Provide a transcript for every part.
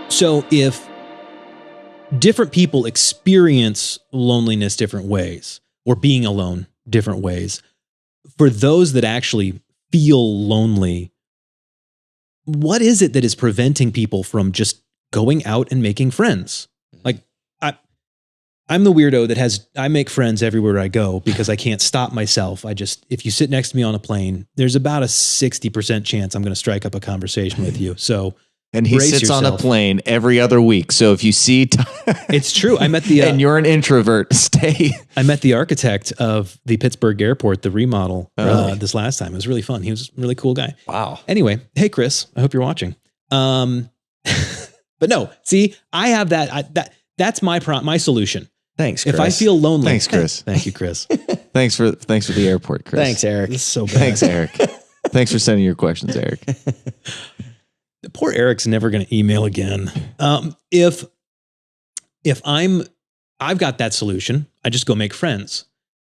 So if different people experience loneliness different ways, or being alone different ways, for those that actually feel lonely, what is it that is preventing people from just going out and making friends? Like, I'm the weirdo that I make friends everywhere I go because I can't stop myself. If you sit next to me on a plane, there's about a 60% chance I'm going to strike up a conversation with you. So, and he sits yourself on a plane every other week. So if you see, it's true. I met the, and you're an introvert, stay. I met the architect of the Pittsburgh airport, the remodel, this last time. It was really fun. He was a really cool guy. Wow. Anyway, hey Chris, I hope you're watching. But no, see, I have that's my solution. Thanks, Chris. If I feel lonely. Thanks, Chris. Thank you, Chris. Thanks for the airport, Chris. Thanks, Eric. This is so bad. Thanks, Eric. Thanks for sending your questions, Eric. Poor Eric's never going to email again. If I've got that solution, I just go make friends.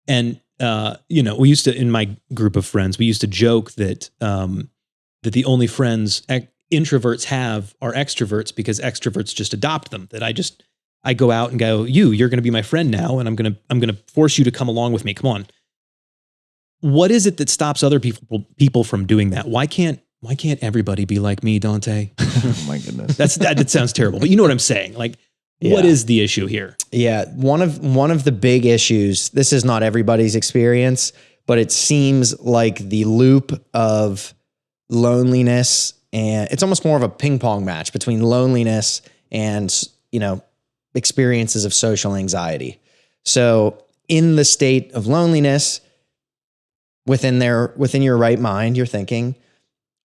And, we used to, in my group of friends, we used to joke that the only friends introverts have are extroverts because extroverts just adopt them. That I go out and go, you're going to be my friend now. And I'm going to force you to come along with me. Come on. What is it that stops other people from doing that? Why can't everybody be like me, Dante? Oh my goodness. That sounds terrible, but you know what I'm saying? Like, what is the issue here? Yeah. One of the big issues, this is not everybody's experience, but it seems like the loop of loneliness, and it's almost more of a ping pong match between loneliness and, experiences of social anxiety. So in the state of loneliness, within your right mind, you're thinking,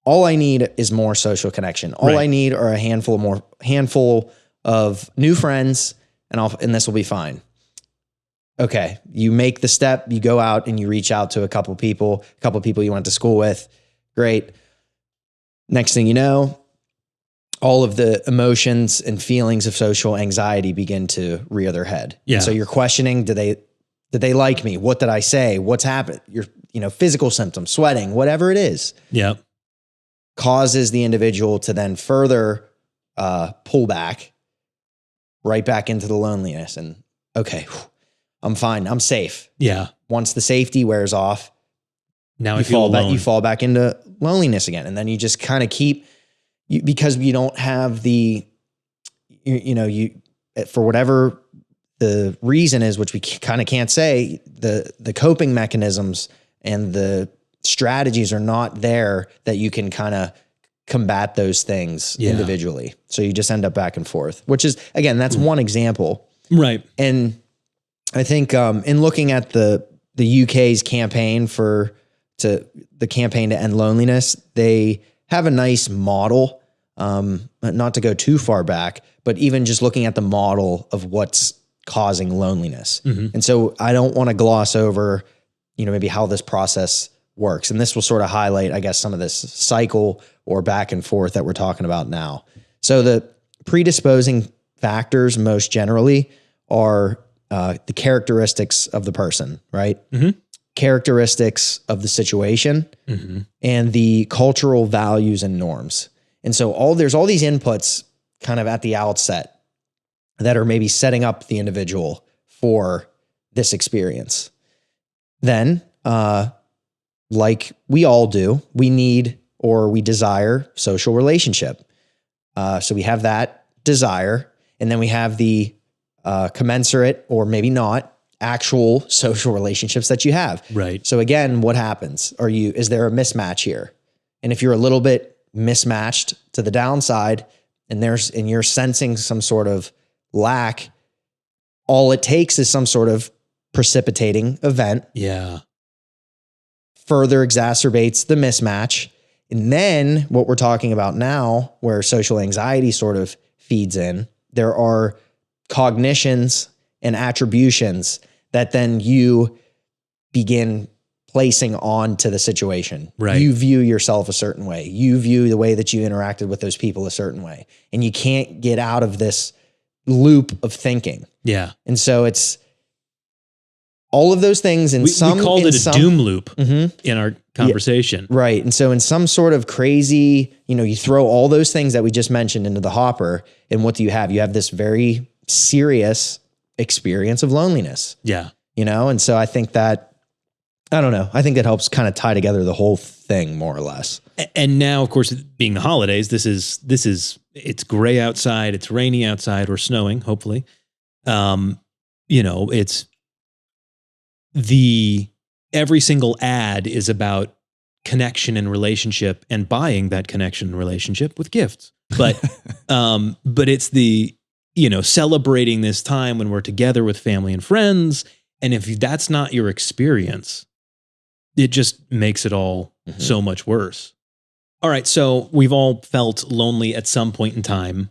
all I need is more social connection. All I need are a handful of new friends, and this will be fine. Okay, you make the step, you go out and you reach out to a couple people you went to school with. Great. Next thing you know, all of the emotions and feelings of social anxiety begin to rear their head. Yeah. And so you're questioning, did they like me? What did I say? What's happened? Your physical symptoms, sweating, whatever it is. Yeah. Causes the individual to then further pull back right back into the loneliness. And okay, I'm fine. I'm safe. Yeah. Once the safety wears off, now you fall back into loneliness again. And then you just kind of because you don't have for whatever the reason is, which we kind of can't say, the coping mechanisms and the strategies are not there that you can kind of combat those things individually. So you just end up back and forth, which is, again, that's one example. Right. And I think in looking at the UK's campaign to end loneliness, they have a nice model, not to go too far back, but even just looking at the model of what's causing loneliness. Mm-hmm. And so I don't want to gloss over, maybe how this process works. And this will sort of highlight, I guess, some of this cycle or back and forth that we're talking about now. So the predisposing factors most generally are the characteristics of the person, right? Mm-hmm. Characteristics of the situation, mm-hmm. and the cultural values and norms. And so there's all these inputs kind of at the outset that are maybe setting up the individual for this experience. Then, like we all do, we need or we desire social relationship. So we have that desire, and then we have the commensurate or maybe not actual social relationships that you have. Right. So again, what happens? Is there a mismatch here? And if you're a little bit mismatched to the downside and you're sensing some sort of lack, all it takes is some sort of precipitating event. Yeah. Further exacerbates the mismatch. And then what we're talking about now, where social anxiety sort of feeds in, there are cognitions and attributions that then you begin placing on to the situation. Right. You view yourself a certain way. You view the way that you interacted with those people a certain way. And you can't get out of this loop of thinking. Yeah. And so all of those things we called it a doom loop in our conversation. Yeah, right. And so in some sort of crazy, you throw all those things that we just mentioned into the hopper, and what do you have? You have this very serious experience of loneliness. Yeah. And so I think that, I don't know, I think that helps kind of tie together the whole thing more or less. And now, of course, being the holidays, it's gray outside, it's rainy outside, or snowing, hopefully. It's every single ad is about connection and relationship and buying that connection and relationship with gifts. But it's the, celebrating this time when we're together with family and friends. And if that's not your experience, it just makes it all so much worse. All right. So we've all felt lonely at some point in time.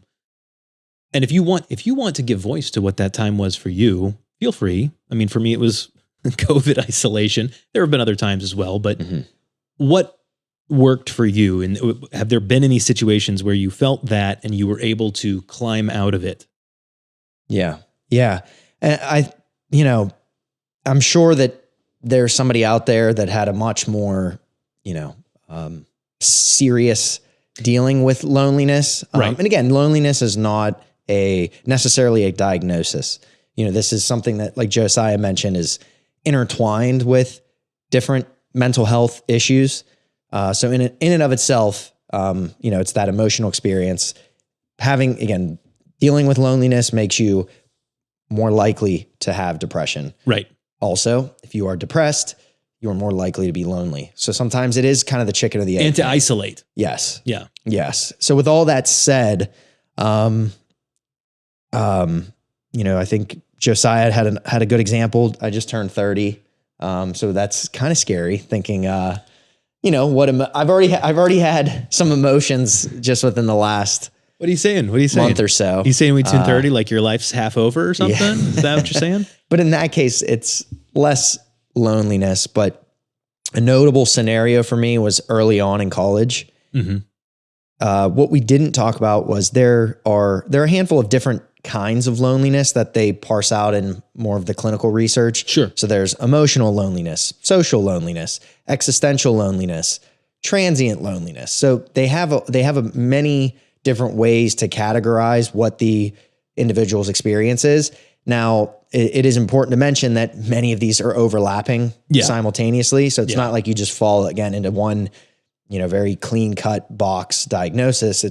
And if you want to give voice to what that time was for you, feel free. I mean, for me, it was COVID isolation. There have been other times as well, but what worked for you? And have there been any situations where you felt that and you were able to climb out of it? Yeah. Yeah. And I'm sure that there's somebody out there that had a much more, serious dealing with loneliness. Right. And again, loneliness is not necessarily a diagnosis. This is something that, like Josiah mentioned, is intertwined with different mental health issues. So in and of itself, it's that emotional experience. Dealing with loneliness makes you more likely to have depression. Right. Also, if you are depressed, you're more likely to be lonely. So sometimes it is kind of the chicken or the egg. And to isolate. Yes. Yeah. Yes. So with all that said, I think Josiah had a good example. I just turned 30. So that's kind of scary thinking, I've already had some emotions just within the last What are you saying? month or so. You saying we turn 30 like your life's half over or something? Yeah. Is that what you're saying? But in that case, it's less loneliness. But a notable scenario for me was early on in college. What we didn't talk about was there are a handful of different kinds of loneliness that they parse out in more of the clinical research. Sure. So there's emotional loneliness, social loneliness, existential loneliness, transient loneliness. So they have many different ways to categorize what the individual's experience is. Now, it is important to mention that many of these are overlapping simultaneously. So it's not like you just fall again into one, very clean cut box diagnosis.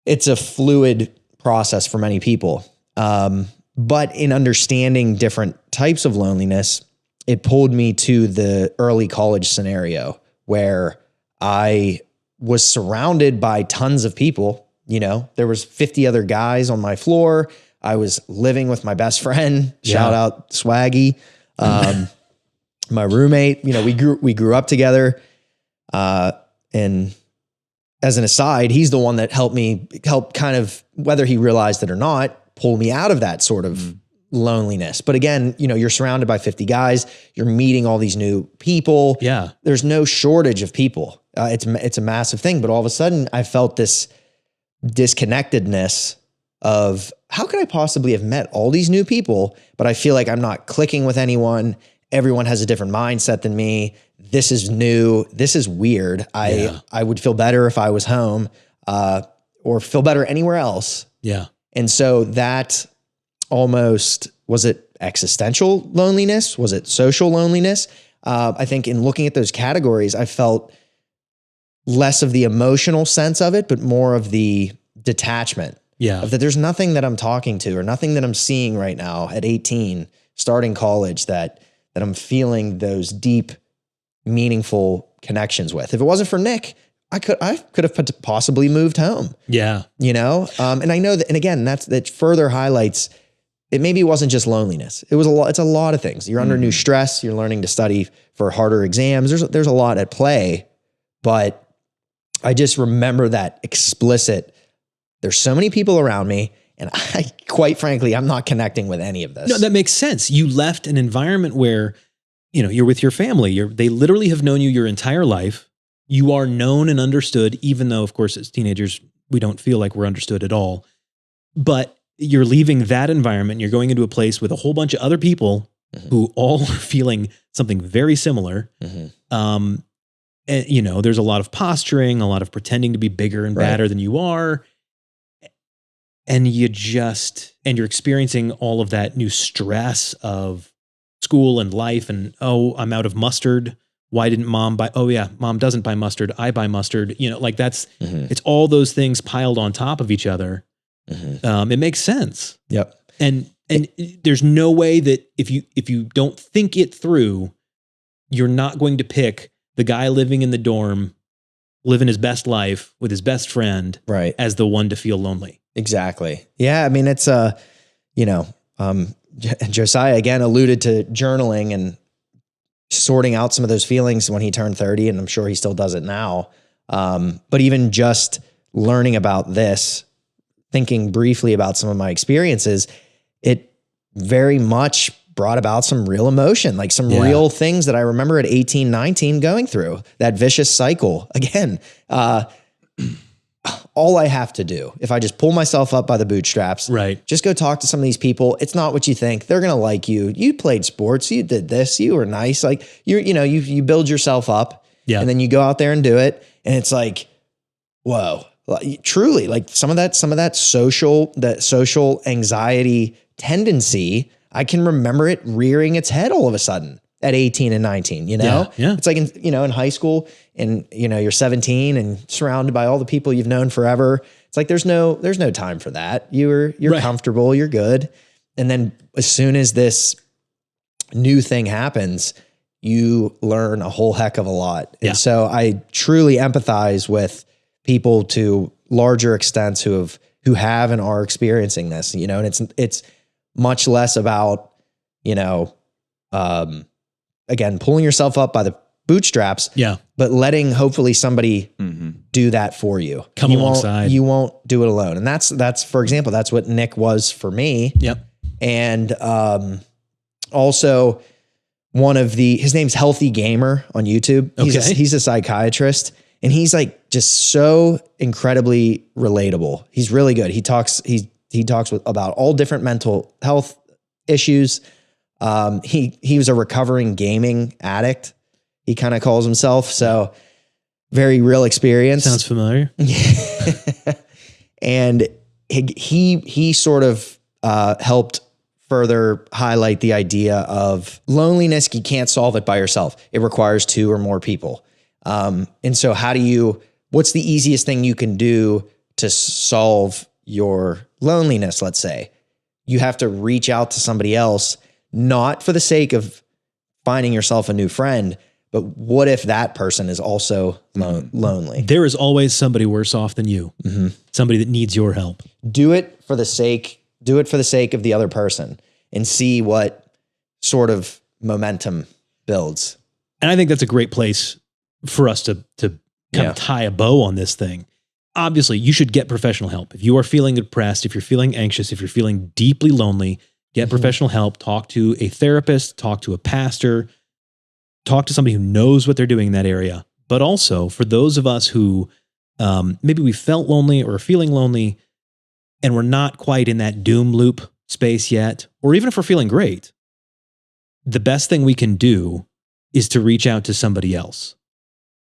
It's a fluid process for many people. But in understanding different types of loneliness, it pulled me to the early college scenario where I was surrounded by tons of people. There was 50 other guys on my floor. I was living with my best friend. Shout out Swaggy. My roommate, we grew up together. And as an aside, he's the one that helped kind of, whether he realized it or not, pull me out of that sort of loneliness. But again, you're surrounded by 50 guys, you're meeting all these new people. Yeah. There's no shortage of people. It's a massive thing. But all of a sudden I felt this disconnectedness of how could I possibly have met all these new people, but I feel like I'm not clicking with anyone. Everyone has a different mindset than me. This is new. This is weird. I would feel better if I was home, or feel better anywhere else. Yeah. And so that almost, was it existential loneliness? Was it social loneliness? I think in looking at those categories, I felt less of the emotional sense of it, but more of the detachment. Yeah. Of that there's nothing that I'm talking to or nothing that I'm seeing right now at 18, starting college, that I'm feeling those deep, meaningful connections with. If it wasn't for Nick, I could have possibly moved home. Yeah. And I know that, and again, that further highlights, it maybe wasn't just loneliness. It's a lot of things. You're under new stress. You're learning to study for harder exams. There's a lot at play, but I just remember that explicit, there's so many people around me, and quite frankly, I'm not connecting with any of this. No, that makes sense. You left an environment where, you're with your family. They literally have known you your entire life. You are known and understood, even though, of course, as teenagers, we don't feel like we're understood at all. But you're leaving that environment. You're going into a place with a whole bunch of other people who all are feeling something very similar. And, you know, there's a lot of posturing, a lot of pretending to be bigger and badder than you are. And you're experiencing all of that new stress of school and life. And, oh, I'm out of mustard. Why didn't mom buy? Oh yeah, mom doesn't buy mustard. I buy mustard. You know, like it's all those things piled on top of each other. It makes sense. Yep. And there's no way that if you don't think it through, you're not going to pick the guy living in the dorm, living his best life with his best friend, as the one to feel lonely. Exactly. Yeah. I mean, it's Josiah again alluded to journaling and sorting out some of those feelings when he turned 30, and I'm sure he still does it now. But even just learning about this, thinking briefly about some of my experiences, it very much brought about some real emotion, like some real things that I remember at 18, 19 going through that vicious cycle. Again, all I have to do, if I just pull myself up by the bootstraps, just go talk to some of these people. It's not what you think. They're going to like you. You played sports. You did this. You were nice. Like you build yourself up and then you go out there and do it. And it's like, whoa, truly like some of that social anxiety tendency, I can remember it rearing its head all of a sudden at 18 and 19, you know? It's like in high school and, you're 17 and surrounded by all the people you've known forever. It's like, there's no time for that. You're comfortable, you're good. And then as soon as this new thing happens, you learn a whole heck of a lot. And so I truly empathize with people to larger extents who have and are experiencing this, and it's much less about, again, pulling yourself up by the bootstraps, but letting hopefully somebody do that for you. Come alongside. You won't do it alone. And that's, for example, that's what Nick was for me. And also his name's Healthy Gamer on YouTube. He's a psychiatrist, and he's like just so incredibly relatable. He's really good. He talks about all different mental health issues. He was a recovering gaming addict. He kind of calls himself. So very real experience. Sounds familiar. And he sort of helped further highlight the idea of loneliness. You can't solve it by yourself. It requires two or more people. And so what's the easiest thing you can do to solve your loneliness? Let's say you have to reach out to somebody else, not for the sake of finding yourself a new friend, but what if that person is also lonely? There is always somebody worse off than you. Somebody that needs your help. Do it for the sake of the other person and see what sort of momentum builds. And I think that's a great place for us to kind of tie a bow on this thing. Obviously, you should get professional help. If you are feeling depressed, if you're feeling anxious, if you're feeling deeply lonely, get professional help. Talk to a therapist, talk to a pastor, talk to somebody who knows what they're doing in that area. But also for those of us who maybe we felt lonely or are feeling lonely and we're not quite in that doom loop space yet, or even if we're feeling great, the best thing we can do is to reach out to somebody else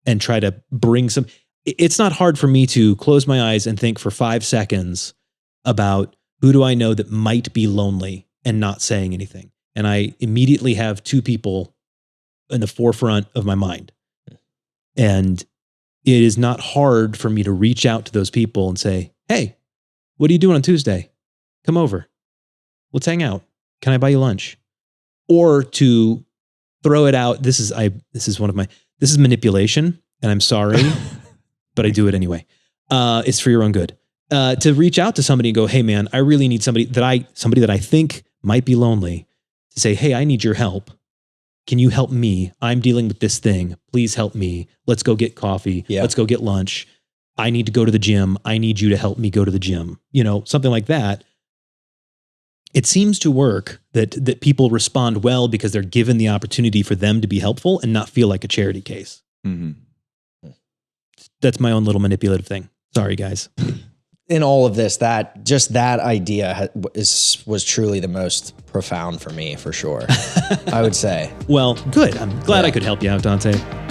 and try to bring some. It's not hard for me to close my eyes and think for 5 seconds about who do I know that might be lonely and not saying anything. And I immediately have two people in the forefront of my mind. And it is not hard for me to reach out to those people and say, hey, what are you doing on Tuesday? Come over. Let's hang out. Can I buy you lunch? Or to throw it out. This is manipulation, and I'm sorry, but I do it anyway. It's for your own good. To reach out to somebody and go, hey man, I really need somebody that I think might be lonely, to say, hey, I need your help. Can you help me? I'm dealing with this thing. Please help me. Let's go get coffee. Let's go get lunch. I need to go to the gym. I need you to help me go to the gym. Something like that. It seems to work that people respond well because they're given the opportunity for them to be helpful and not feel like a charity case. That's my own little manipulative thing. Sorry, guys. in all of this, that idea was truly the most profound for me, for sure. I would say. Well, good. I'm glad I could help you out, Dante.